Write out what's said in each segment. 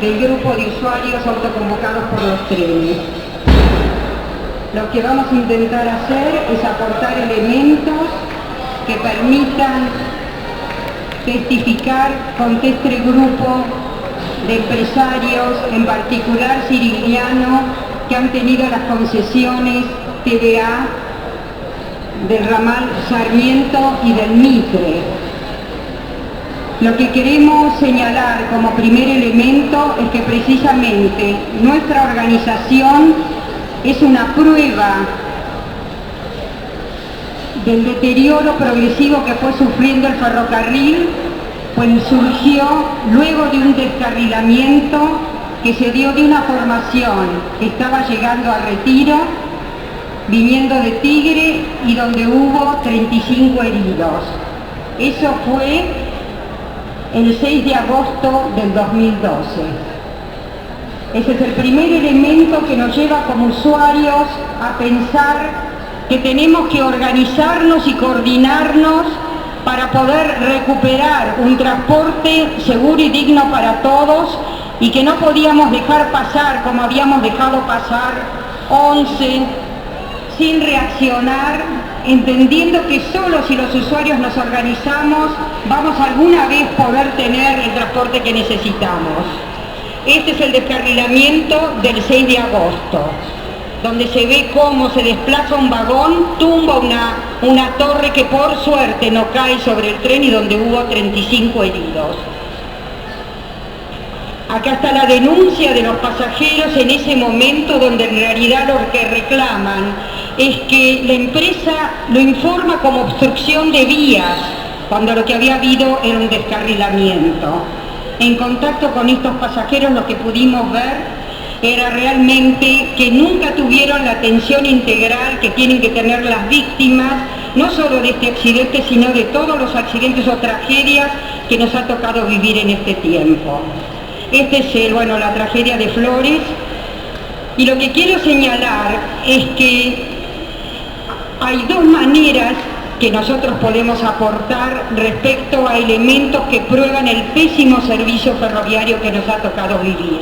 del grupo de usuarios autoconvocados por los trenes. Lo que vamos a intentar hacer es aportar elementos que permitan testificar con que este grupo de empresarios, en particular siciliano, que han tenido las concesiones TVA del ramal Sarmiento y del Mitre. Lo que queremos señalar como primer elemento es que precisamente nuestra organización es una prueba del deterioro progresivo que fue sufriendo el ferrocarril, pues surgió luego de un descarrilamiento que se dio de una formación que estaba llegando a Retiro, viniendo de Tigre, y donde hubo 35 heridos. Eso fue el 6 de agosto del 2012. Ese es el primer elemento que nos lleva como usuarios a pensar que tenemos que organizarnos y coordinarnos para poder recuperar un transporte seguro y digno para todos, y que no podíamos dejar pasar como habíamos dejado pasar 11 sin reaccionar, entendiendo que solo si los usuarios nos organizamos vamos alguna vez poder tener el transporte que necesitamos. Este es el descarrilamiento del 6 de agosto, donde se ve cómo se desplaza un vagón, tumba una torre que por suerte no cae sobre el tren y donde hubo 35 heridos. Acá está la denuncia de los pasajeros en ese momento, donde en realidad lo que reclaman es que la empresa lo informa como obstrucción de vías, cuando lo que había habido era un descarrilamiento. En contacto con estos pasajeros lo que pudimos ver era realmente que nunca tuvieron la atención integral que tienen que tener las víctimas, no solo de este accidente, sino de todos los accidentes o tragedias que nos ha tocado vivir en este tiempo. Este es la tragedia de Flores, y lo que quiero señalar es que hay dos maneras que nosotros podemos aportar respecto a elementos que prueban el pésimo servicio ferroviario que nos ha tocado vivir.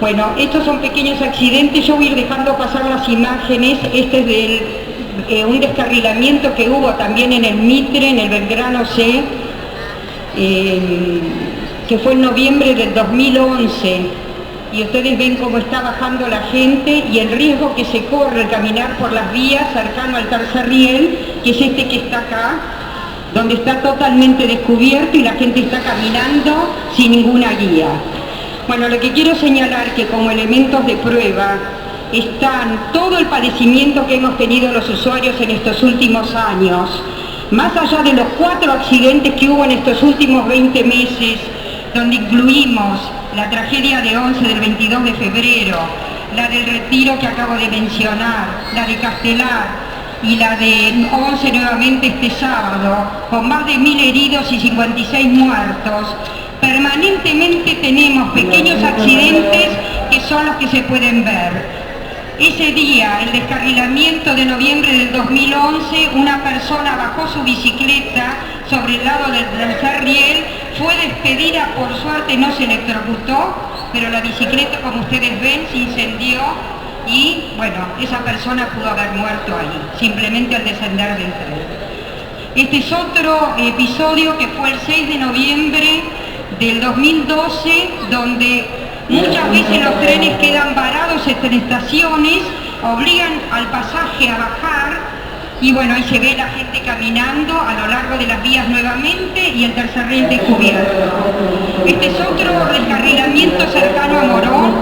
Bueno, estos son pequeños accidentes, yo voy a ir dejando pasar las imágenes. Este es de un descarrilamiento que hubo también en el Mitre, en el Belgrano C, que fue en noviembre del 2011, y ustedes ven cómo está bajando la gente y el riesgo que se corre al caminar por las vías cercano al tercer riel, que es este que está acá, donde está totalmente descubierto y la gente está caminando sin ninguna guía. Bueno, lo que quiero señalar que como elementos de prueba están todo el padecimiento que hemos tenido los usuarios en estos últimos años, más allá de los 4 accidentes que hubo en estos últimos 20 meses, donde incluimos la tragedia de 11 del 22 de febrero, la del Retiro que acabo de mencionar, la de Castelar y la de 11 nuevamente este sábado, con más de 1000 heridos y 56 muertos. Permanentemente tenemos pequeños accidentes que son los que se pueden ver. Ese día, el descarrilamiento de noviembre del 2011, una persona bajó su bicicleta sobre el lado del tercer riel, fue despedida, por suerte no se electrocutó, pero la bicicleta, como ustedes ven, se incendió y, esa persona pudo haber muerto ahí, simplemente al descender del tren. Este es otro episodio que fue el 6 de noviembre del 2012, donde muchas veces los trenes quedan varados en estaciones, obligan al pasaje a bajar, y ahí se ve la gente caminando a lo largo de las vías nuevamente y el tercer riel descubierto. Este es otro descarrilamiento cercano a Morón.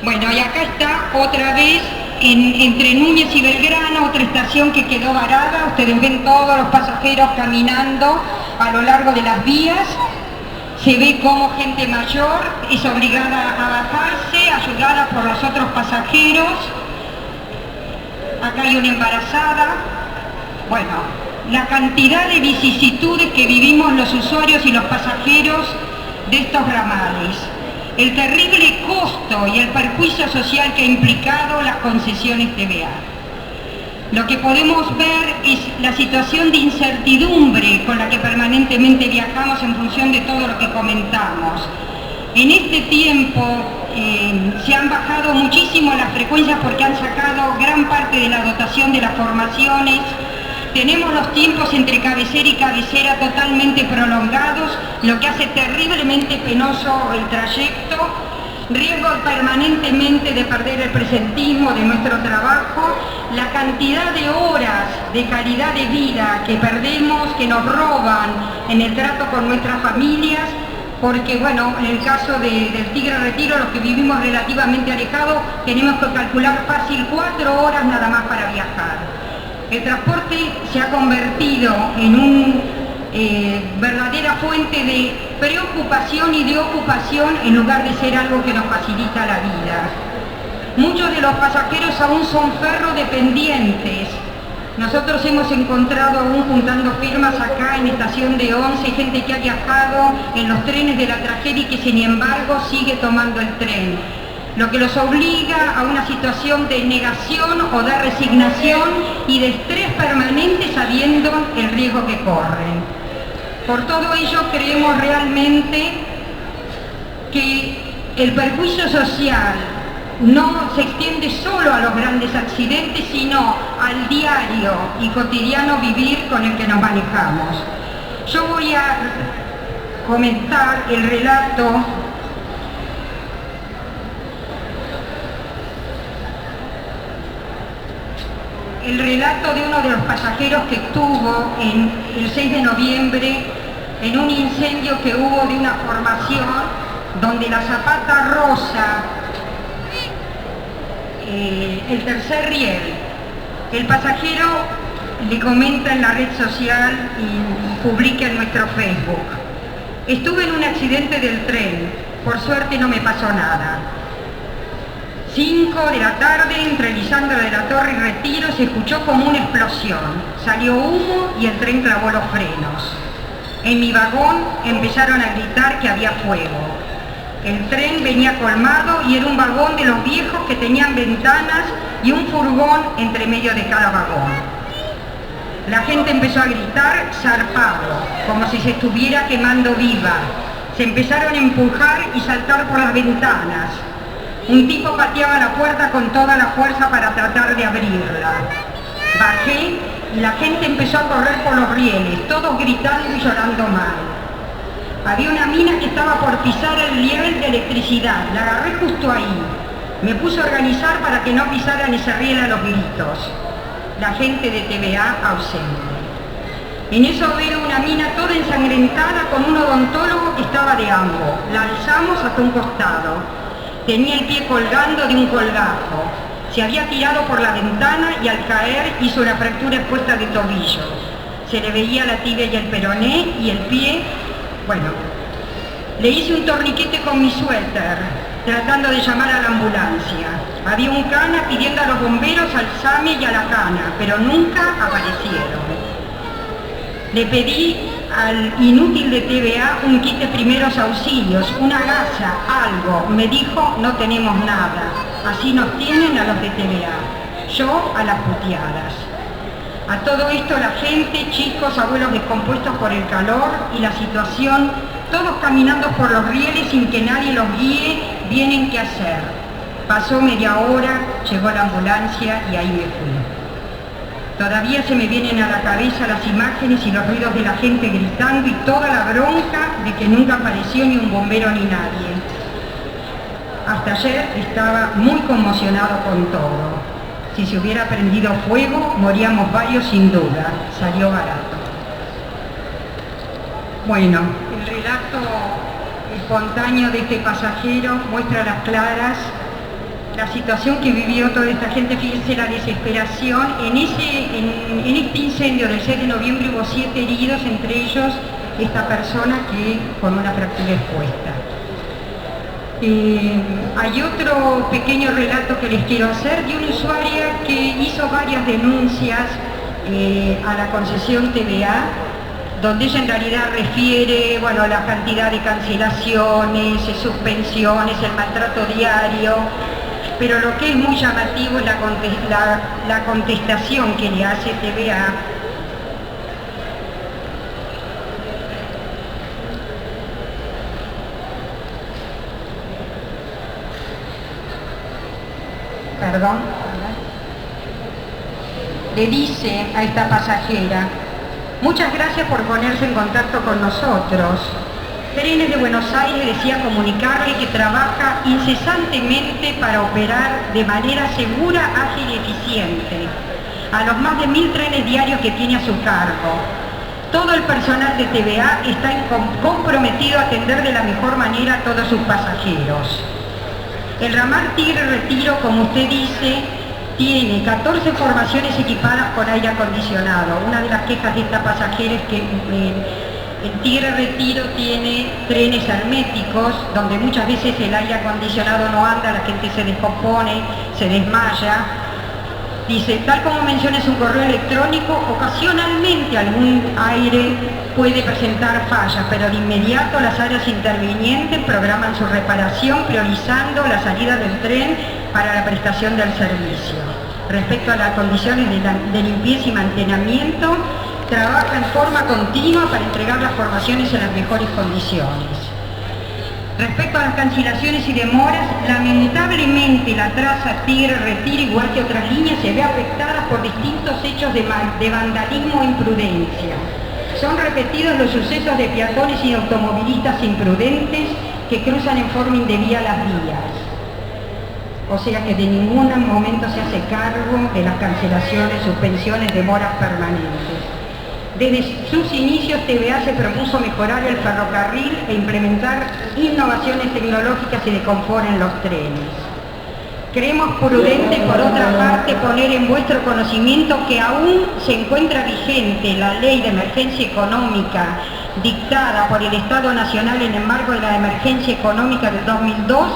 Y acá está otra vez entre Núñez y Belgrano, otra estación que quedó varada. Ustedes ven todos los pasajeros caminando a lo largo de las vías. Se ve como gente mayor es obligada a bajarse, ayudada por los otros pasajeros. Acá hay una embarazada. La cantidad de vicisitudes que vivimos los usuarios y los pasajeros de estos ramales. El terrible costo y el perjuicio social que ha implicado las concesiones TVA. Lo que podemos ver es la situación de incertidumbre con la que permanentemente viajamos en función de todo lo que comentamos. En este tiempo se han bajado muchísimo las frecuencias porque han sacado gran parte de la dotación de las formaciones. Tenemos los tiempos entre cabecera y cabecera totalmente prolongados, lo que hace terriblemente penoso el trayecto, riesgo permanentemente de perder el presentismo de nuestro trabajo, la cantidad de horas de calidad de vida que perdemos, que nos roban en el trato con nuestras familias, porque bueno, en el caso del Tigre Retiro, los que vivimos relativamente alejados, tenemos que calcular fácil 4 horas nada más para viajar. El transporte se ha convertido en una verdadera fuente de preocupación y de ocupación en lugar de ser algo que nos facilita la vida. Muchos de los pasajeros aún son ferrodependientes. Nosotros hemos encontrado aún juntando firmas acá en Estación de Once, gente que ha viajado en los trenes de la tragedia y que sin embargo sigue tomando el tren, lo que los obliga a una situación de negación o de resignación y de estrés permanente sabiendo el riesgo que corren. Por todo ello creemos realmente que el perjuicio social no se extiende solo a los grandes accidentes, sino al diario y cotidiano vivir con el que nos manejamos. Yo voy a comentar el relato de uno de los pasajeros que estuvo el 6 de noviembre en un incendio que hubo de una formación donde la Zapata Rosa, el tercer riel. El pasajero le comenta en la red social y publica en nuestro Facebook: estuve en un accidente del tren, por suerte no me pasó nada. 5 de la tarde, entre Lisandro de la Torre y Retiro, se escuchó como una explosión. Salió humo y el tren clavó los frenos. En mi vagón empezaron a gritar que había fuego. El tren venía colmado y era un vagón de los viejos que tenían ventanas y un furgón entre medio de cada vagón. La gente empezó a gritar zarpado, como si se estuviera quemando viva. Se empezaron a empujar y saltar por las ventanas. Un tipo pateaba la puerta con toda la fuerza para tratar de abrirla. Bajé y la gente empezó a correr por los rieles, todos gritando y llorando mal. Había una mina que estaba por pisar el riel de electricidad, la agarré justo ahí. Me puse a organizar para que no pisaran ese riel a los gritos. La gente de TVA ausente. En eso veo una mina toda ensangrentada con un odontólogo que estaba de ambos. La alzamos hasta un costado. Tenía el pie colgando de un colgajo. Se había tirado por la ventana y al caer hizo una fractura expuesta de tobillo. Se le veía la tibia y el peroné y el pie. Bueno, le hice un torniquete con mi suéter, tratando de llamar a la ambulancia. Había un cana pidiendo a los bomberos al SAME y a la cana, pero nunca aparecieron. Le pedí al inútil de TVA un kit de primeros auxilios, una gasa, algo. Me dijo, no tenemos nada. Así nos tienen a los de TVA. Yo a las puteadas. A todo esto la gente, chicos, abuelos descompuestos por el calor y la situación, todos caminando por los rieles sin que nadie los guíe, vienen qué hacer. Pasó media hora, llegó la ambulancia y ahí me fui. Todavía se me vienen a la cabeza las imágenes y los ruidos de la gente gritando y toda la bronca de que nunca apareció ni un bombero ni nadie. Hasta ayer estaba muy conmocionado con todo. Si se hubiera prendido fuego, moríamos varios sin duda. Salió barato. Bueno, el relato espontáneo de este pasajero muestra a las claras la situación que vivió toda esta gente. Fíjense la desesperación. En este incendio del 6 de noviembre hubo 7 heridos, entre ellos esta persona que con una fractura expuesta. Hay otro pequeño relato que les quiero hacer de una usuaria que hizo varias denuncias a la concesión TVA, donde ella en realidad refiere, bueno, la cantidad de cancelaciones, suspensiones, el maltrato diario. pero lo que es muy llamativo es la contestación que le hace TVA. Perdón. Le dice a esta pasajera: muchas gracias por ponerse en contacto con nosotros. Trenes de Buenos Aires desea comunicarle que trabaja incesantemente para operar de manera segura, ágil y eficiente a los más de 1000 trenes diarios que tiene a su cargo. Todo el personal de TVA está comprometido a atender de la mejor manera a todos sus pasajeros. El ramal Tigre Retiro, como usted dice, tiene 14 formaciones equipadas con aire acondicionado. Una de las quejas de esta pasajera es que el Tigre Retiro tiene trenes herméticos, donde muchas veces el aire acondicionado no anda, la gente se descompone, se desmaya. Dice, tal como menciona en su correo electrónico, ocasionalmente algún aire puede presentar fallas, pero de inmediato las áreas intervinientes programan su reparación, priorizando la salida del tren para la prestación del servicio. Respecto a las condiciones de limpieza y mantenimiento, trabaja en forma continua para entregar las formaciones en las mejores condiciones. Respecto a las cancelaciones y demoras, lamentablemente la traza Tigre Retiro, igual que otras líneas, se ve afectada por distintos hechos de vandalismo e imprudencia. Son repetidos los sucesos de peatones y automovilistas imprudentes que cruzan en forma indebida las vías. O sea que de ningún momento se hace cargo de las cancelaciones, suspensiones, demoras permanentes. Desde sus inicios, TVA se propuso mejorar el ferrocarril e implementar innovaciones tecnológicas y de confort en los trenes. Creemos prudente, por otra parte, poner en vuestro conocimiento que aún se encuentra vigente la Ley de Emergencia Económica dictada por el Estado Nacional en el marco de la Emergencia Económica del 2002,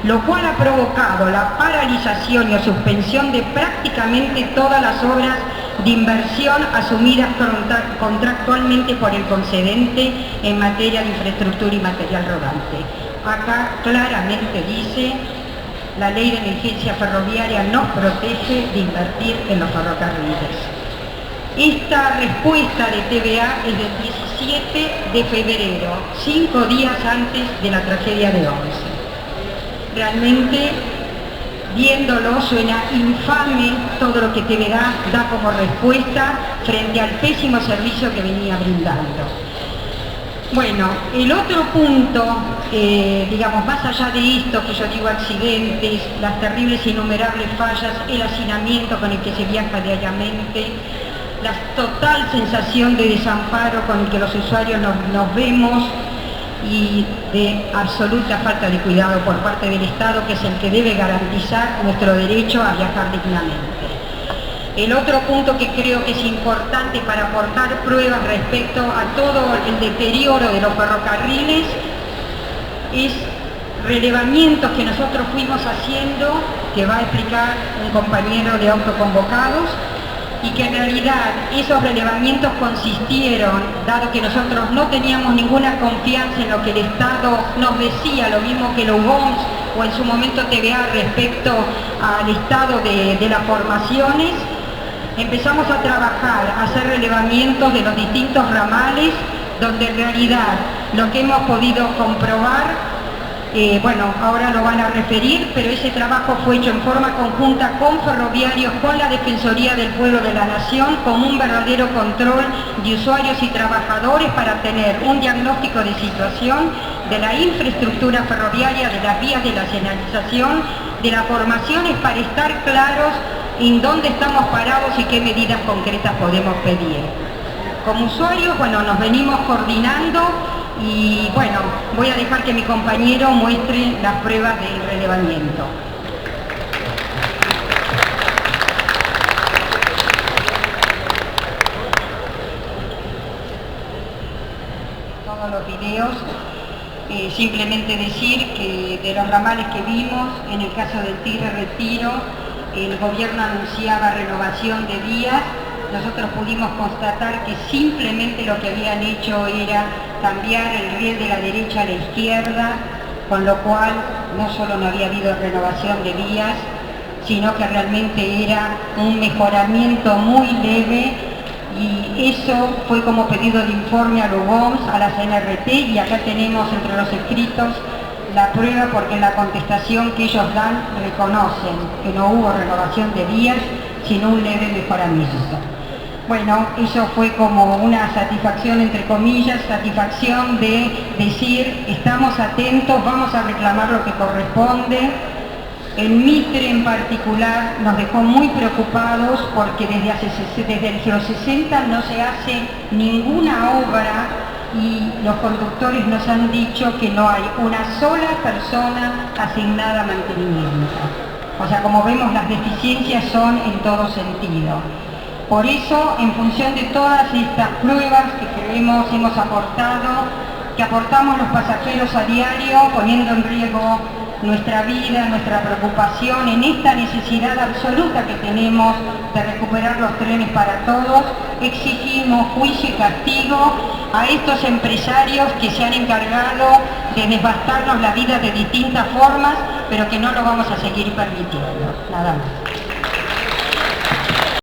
lo cual ha provocado la paralización y suspensión de prácticamente todas las obras de inversión asumidas contractualmente por el concedente en materia de infraestructura y material rodante. Acá claramente dice, la Ley de Emergencia Ferroviaria nos protege de invertir en los ferrocarriles. Esta respuesta de TVA es del 17 de febrero, 5 días antes de la tragedia de Once. Realmente, viéndolo, suena infame todo lo que TVA da como respuesta frente al pésimo servicio que venía brindando. Bueno, el otro punto, digamos, más allá de esto que yo digo accidentes, las terribles e innumerables fallas, el hacinamiento con el que se viaja diariamente, la total sensación de desamparo con el que los usuarios nos vemos, y de absoluta falta de cuidado por parte del Estado, que es el que debe garantizar nuestro derecho a viajar dignamente. El otro punto que creo que es importante para aportar pruebas respecto a todo el deterioro de los ferrocarriles es relevamientos que nosotros fuimos haciendo, que va a explicar un compañero de autoconvocados, y que en realidad esos relevamientos consistieron, dado que nosotros no teníamos ninguna confianza en lo que el Estado nos decía, lo mismo que los UOMS o en su momento TVA respecto al estado de las formaciones, empezamos a trabajar, a hacer relevamientos de los distintos ramales, donde en realidad lo que hemos podido comprobar, bueno, ahora lo van a referir, pero ese trabajo fue hecho en forma conjunta con Ferroviarios, con la Defensoría del Pueblo de la Nación, con un verdadero control de usuarios y trabajadores para tener un diagnóstico de situación de la infraestructura ferroviaria, de las vías de la señalización, de las formaciones, para estar claros en dónde estamos parados y qué medidas concretas podemos pedir. Como usuarios, bueno, nos venimos coordinando. Y bueno, voy a dejar que mi compañero muestre las pruebas del relevamiento. Todos los videos, simplemente decir que de los ramales que vimos, en el caso del Tigre Retiro, el gobierno anunciaba renovación de vías. Nosotros pudimos constatar que simplemente lo que habían hecho era cambiar el riel de la derecha a la izquierda, con lo cual no solo no había habido renovación de vías, sino que realmente era un mejoramiento muy leve, y eso fue como pedido de informe a los BOMS, a la CNRT, y acá tenemos entre los escritos la prueba, porque en la contestación que ellos dan reconocen que no hubo renovación de vías, sino un leve mejoramiento. Bueno, eso fue como una satisfacción, entre comillas, satisfacción de decir, estamos atentos, vamos a reclamar lo que corresponde. El Mitre en particular nos dejó muy preocupados porque desde los 60 no se hace ninguna obra, y los conductores nos han dicho que no hay una sola persona asignada a mantenimiento. O sea, como vemos, las deficiencias son en todo sentido. Por eso, en función de todas estas pruebas que creemos hemos aportado, que aportamos los pasajeros a diario, poniendo en riesgo nuestra vida, nuestra preocupación en esta necesidad absoluta que tenemos de recuperar los trenes para todos, exigimos juicio y castigo a estos empresarios que se han encargado de devastarnos la vida de distintas formas, pero que no lo vamos a seguir permitiendo. Nada más.